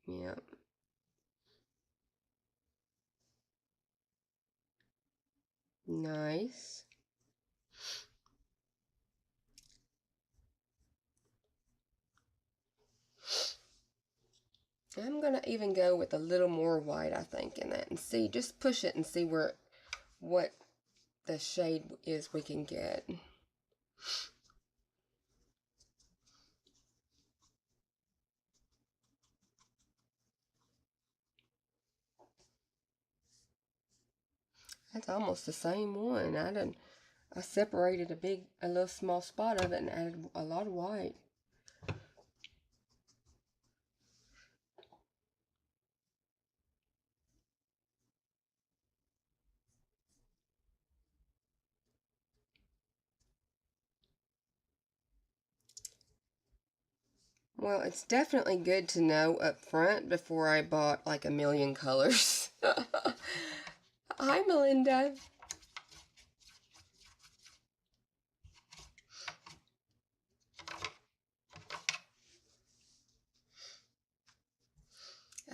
Yep. Nice. I'm going to even go with a little more white, I think, in that. And see, just push it and see what the shade is we can get. That's almost the same one. I separated a little small spot of it and added a lot of white. Well, it's definitely good to know up front before I bought like a million colors. Hi, Melinda.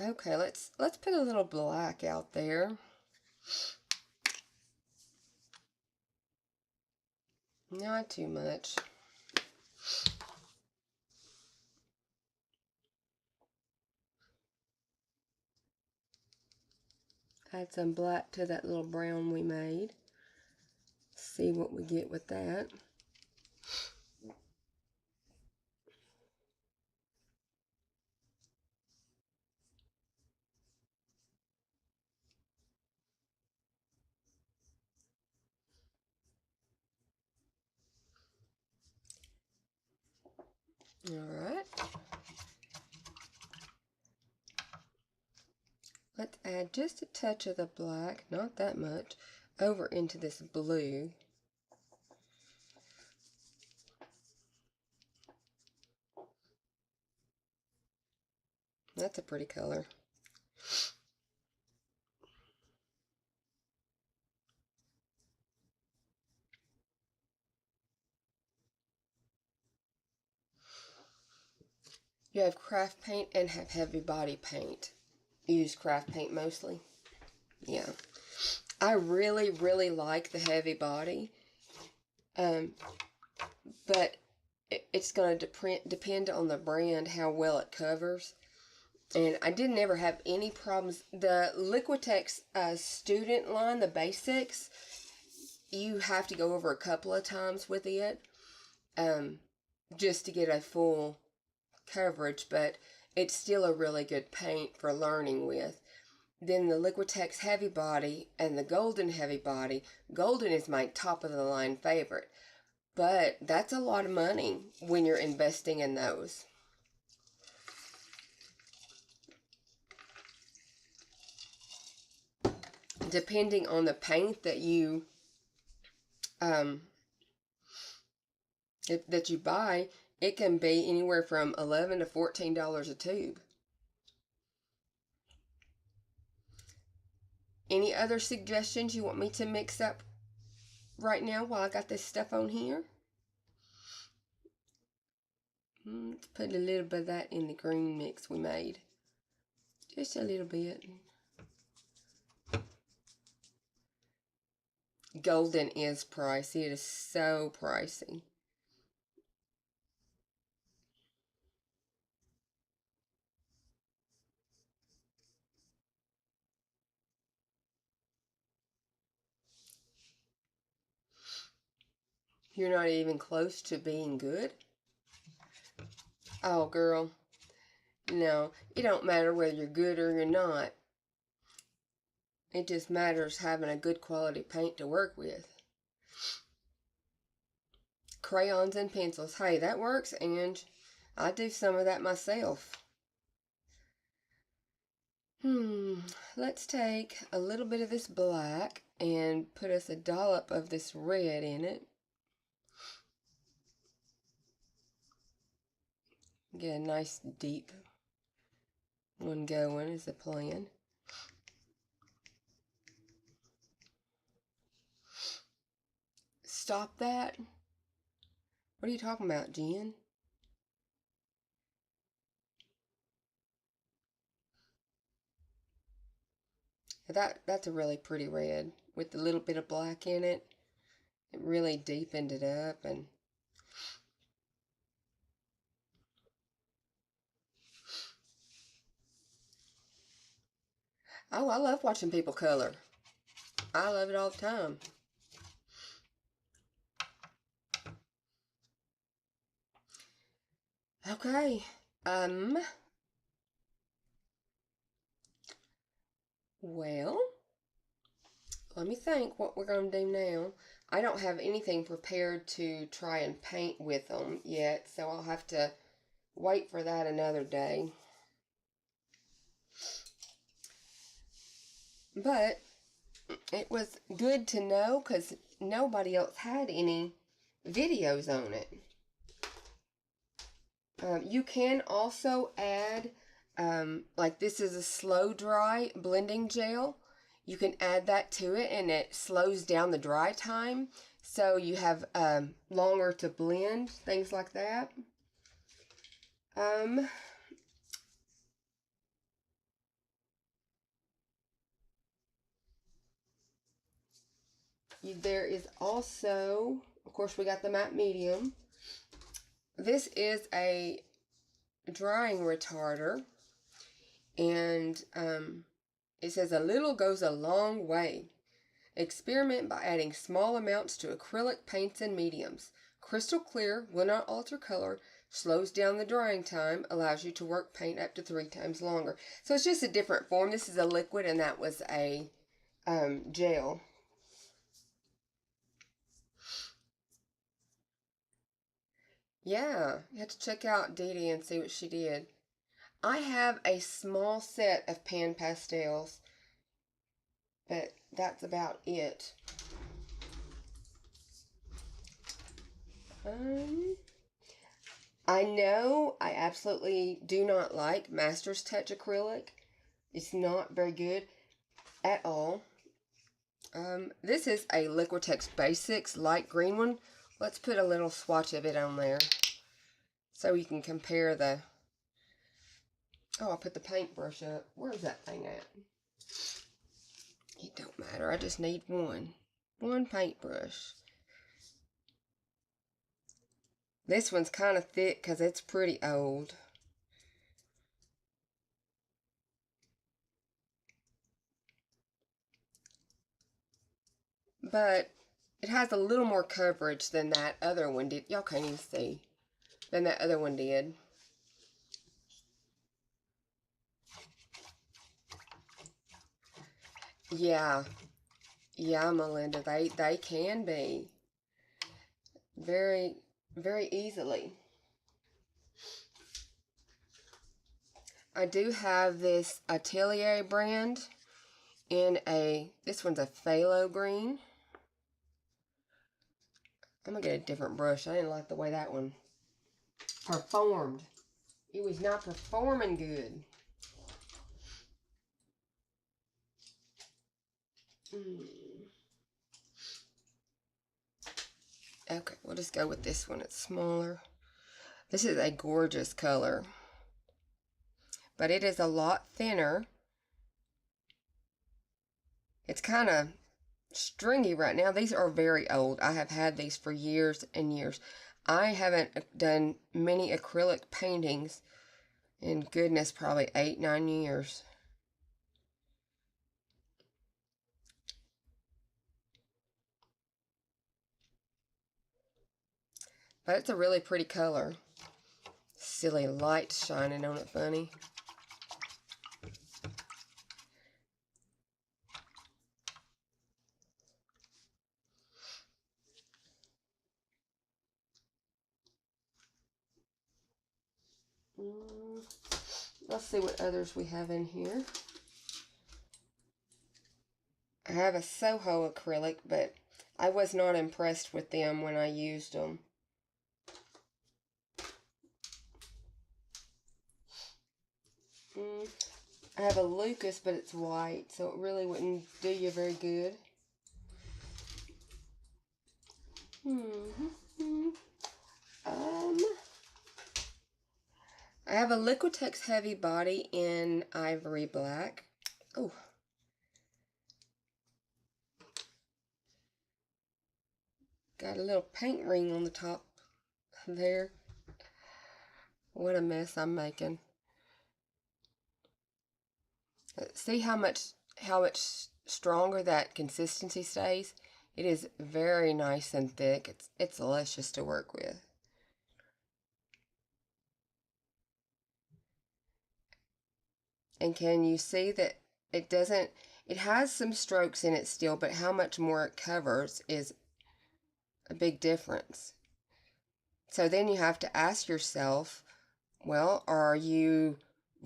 Okay, let's put a little black out there. Not too much. Add some black to that little brown we made. See what we get with that. Alright. Let's add just a touch of the black, not that much, over into this blue. That's a pretty color. You have craft paint and have heavy body paint. You use craft paint mostly? Yeah. I really, really like the heavy body. But it's going to depend on the brand how well it covers. And I didn't ever have any problems. The Liquitex student line, the basics, you have to go over a couple of times with it just to get a full coverage, but it's still a really good paint for learning with. Then the Liquitex Heavy Body and the Golden Heavy Body. Golden is my top of the line favorite, but that's a lot of money when you're investing in those. Depending on the paint that you that you buy, it can be anywhere from $11 to $14 a tube. Any other suggestions you want me to mix up right now while I got this stuff on here? Let's put a little bit of that in the green mix we made. Just a little bit. Golden is pricey. It is so pricey. You're not even close to being good? Oh, girl. No, it don't matter whether you're good or you're not. It just matters having a good quality paint to work with. Crayons and pencils. Hey, that works, and I do some of that myself. Let's take a little bit of this black and put us a dollop of this red in it. Get a nice deep one going is the plan. Stop that. What are you talking about, Jen? That's a really pretty red with a little bit of black in it. It really deepened it up. And oh, I love watching people color. I love it all the time. Okay. Well, let me think what we're going to do now. I don't have anything prepared to try and paint with them yet, so I'll have to wait for that another day. But it was good to know because nobody else had any videos on it. You can also add, like this is a slow dry blending gel. You can add that to it and it slows down the dry time. So you have longer to blend, things like that. There is also, of course, we got the matte medium. This is a drying retarder. And it says a little goes a long way. Experiment by adding small amounts to acrylic paints and mediums. Crystal clear, will not alter color, slows down the drying time, allows you to work paint up to 3 times longer. So it's just a different form. This is a liquid and that was a gel. Yeah, you have to check out Dee Dee and see what she did. I have a small set of pan pastels, but that's about it. I know I absolutely do not like Master's Touch acrylic. It's not very good at all. This is a Liquitex Basics light green one. Let's put a little swatch of it on there so you can compare the... Oh, I'll put the paintbrush up. Where's that thing at? It don't matter. I just need one. One paintbrush. This one's kind of thick because it's pretty old. But it has a little more coverage than that other one did. Y'all can't even see. Than that other one did. Yeah. Yeah, Melinda. They can be. Very, very easily. I do have this Atelier brand in this one's a phthalo green. I'm going to get a different brush. I didn't like the way that one performed. It was not performing good. Okay, we'll just go with this one. It's smaller. This is a gorgeous color, but it is a lot thinner. It's kind of stringy right now. These are very old. I have had these for years and years. I haven't done many acrylic paintings in goodness, probably 8-9 years. But it's a really pretty color. Silly lights shining on it funny. Let's see what others we have in here. I have a Soho acrylic, but I was not impressed with them when I used them. I have a Lucas, but it's white, so it really wouldn't do you very good. I have a Liquitex Heavy Body in Ivory Black. Oh. Got a little paint ring on the top there. What a mess I'm making. See how much stronger that consistency stays? It is very nice and thick. It's delicious to work with. And can you see that it has some strokes in it still, but how much more it covers is a big difference. So then you have to ask yourself, well, are you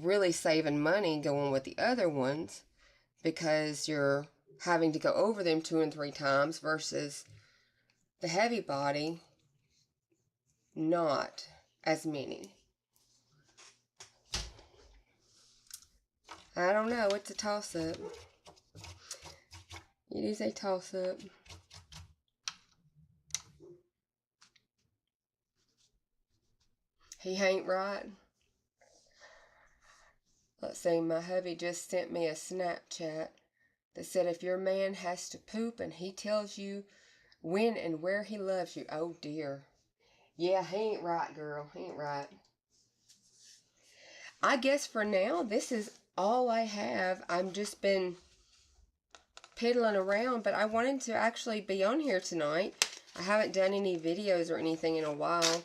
really saving money going with the other ones because you're having to go over them 2 and 3 times versus the heavy body, not as many? I don't know. It's a toss-up. It is a toss-up. He ain't right. Let's see, my hubby just sent me a Snapchat that said if your man has to poop and he tells you when and where he loves you, oh dear. Yeah, he ain't right, girl. He ain't right. I guess for now, this is all I have. I've just been piddling around, but I wanted to actually be on here tonight. I haven't done any videos or anything in a while.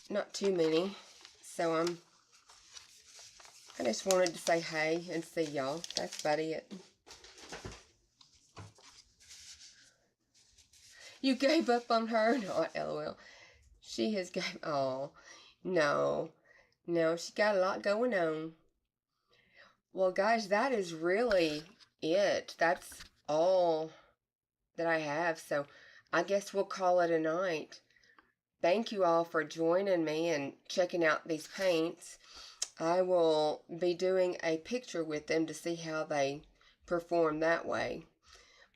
Not too many. So I just wanted to say hey and see y'all. That's about it. You gave up on her? Not LOL. She has gave. Oh, no. No, she got a lot going on. Well, guys, that is really it. That's all that I have. So I guess we'll call it a night. Thank you all for joining me and checking out these paints. I will be doing a picture with them to see how they perform that way.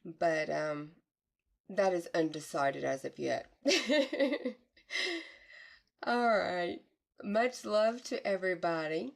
But that is undecided as of yet. All right. Much love to everybody.